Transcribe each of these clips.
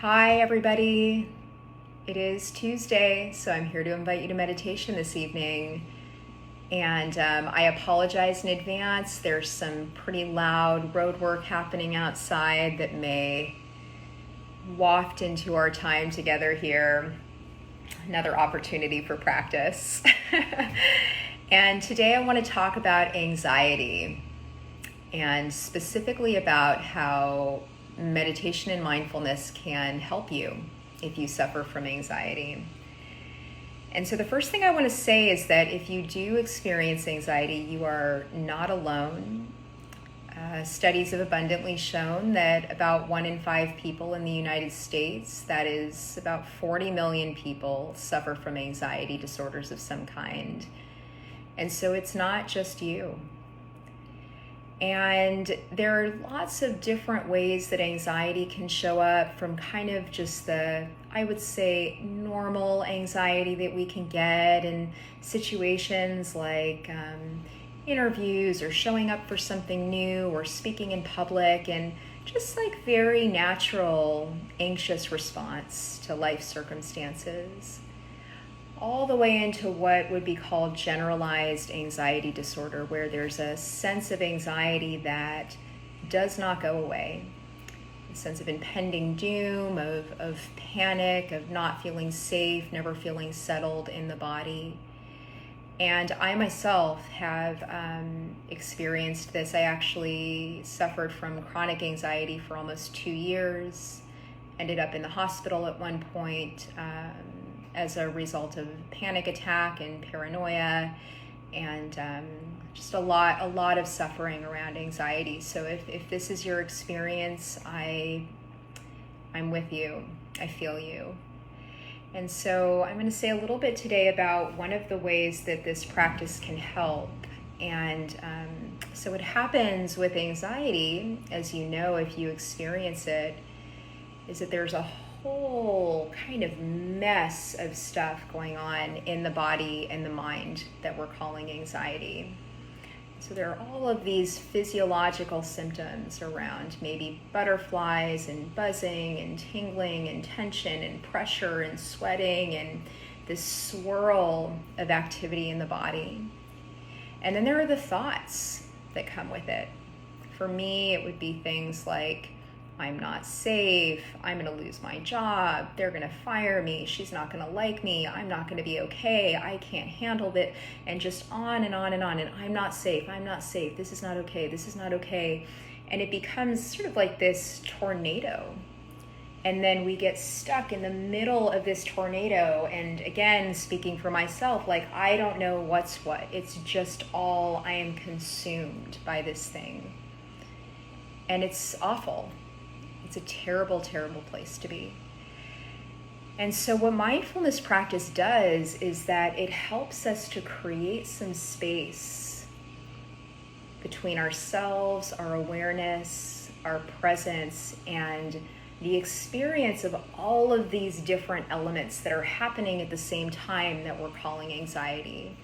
Hi, everybody. It is Tuesday, so I'm here to invite you to meditation this evening. And I apologize in advance. There's some pretty loud road work happening outside that may waft into our time together here. Another opportunity for practice. And today I want to talk about anxiety, and specifically about how meditation and mindfulness can help you if you suffer from anxiety. And so the first thing I want to say is that if you do experience anxiety, you are not alone. Studies have abundantly shown that about 1 in 5 people in the United States, that is about 40 million people, suffer from anxiety disorders of some kind. And so it's not just you. And there are lots of different ways that anxiety can show up, from kind of just the, I would say, normal anxiety that we can get in situations like interviews or showing up for something new or speaking in public, and just like very natural anxious response to life circumstances, all the way into what would be called generalized anxiety disorder, where there's a sense of anxiety that does not go away, a sense of impending doom, of panic, of not feeling safe, never feeling settled in the body. And I myself have experienced this. I actually suffered from chronic anxiety for almost 2 years, ended up in the hospital at one point, as a result of panic attack and paranoia, and just a lot of suffering around anxiety. So if this is your experience, I'm with you. I feel you. And so I'm going to say a little bit today about one of the ways that this practice can help. And so what happens with anxiety, as you know, if you experience it, is that there's a whole kind of mess of stuff going on in the body and the mind that we're calling anxiety. So there are all of these physiological symptoms around, maybe butterflies and buzzing and tingling and tension and pressure and sweating and this swirl of activity in the body. And then there are the thoughts that come with it. For me, it would be things like, I'm not safe, I'm going to lose my job, they're going to fire me, she's not going to like me, I'm not going to be okay, I can't handle it, and just on and on and on, and I'm not safe, this is not okay, this is not okay. And it becomes sort of like this tornado. And then we get stuck in the middle of this tornado, and again, speaking for myself, like I don't know what's what. It's just all, I am consumed by this thing. And it's awful. It's a terrible, terrible place to be. And so what mindfulness practice does is that it helps us to create some space between ourselves, our awareness, our presence, and the experience of all of these different elements that are happening at the same time that we're calling anxiety.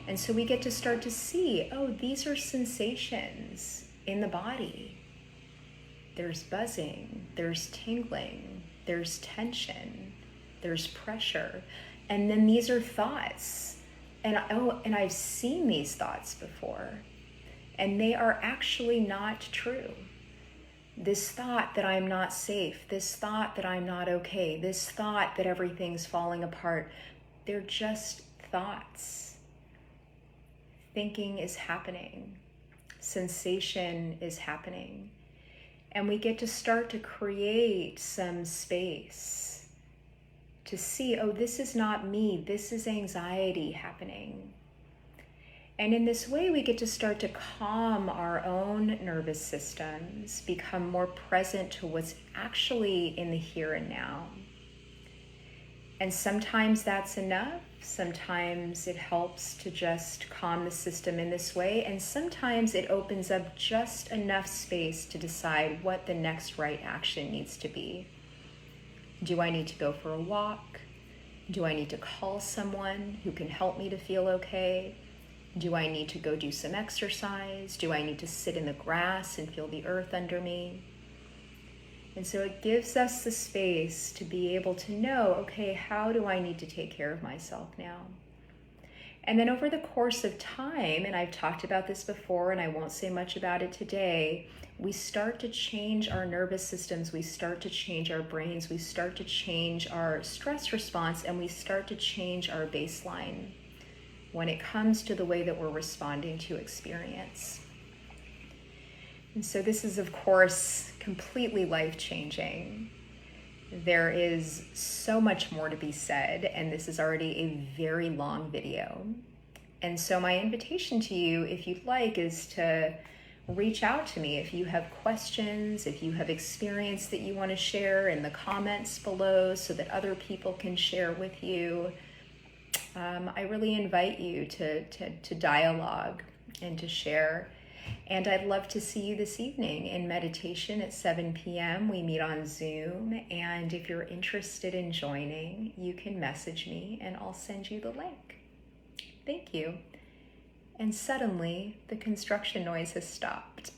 And so we get to start to see, oh, these are sensations in the body. There's buzzing, there's tingling, there's tension, there's pressure. And then these are thoughts. And I've seen these thoughts before. And they are actually not true. This thought that I'm not safe, this thought that I'm not okay, this thought that everything's falling apart, they're just thoughts. Thinking is happening. Sensation is happening. And we get to start to create some space to see, oh, this is not me, this is anxiety happening. And in this way, we get to start to calm our own nervous systems, become more present to what's actually in the here and now. And sometimes that's enough. Sometimes it helps to just calm the system in this way. And sometimes it opens up just enough space to decide what the next right action needs to be. Do I need to go for a walk? Do I need to call someone who can help me to feel okay? Do I need to go do some exercise? Do I need to sit in the grass and feel the earth under me? And so it gives us the space to be able to know, okay, how do I need to take care of myself now? And then over the course of time, and I've talked about this before and I won't say much about it today, we start to change our nervous systems, we start to change our brains, we start to change our stress response, and we start to change our baseline when it comes to the way that we're responding to experience. And so this is, of course, completely life-changing. There is so much more to be said, and this is already a very long video. And so my invitation to you, if you'd like, is to reach out to me if you have questions, if you have experience that you want to share in the comments below so that other people can share with you. I really invite you to dialogue and to share. And I'd love to see you this evening in meditation at 7 p.m. We meet on Zoom, and if you're interested in joining, you can message me and I'll send you the link. Thank you. And suddenly, the construction noise has stopped.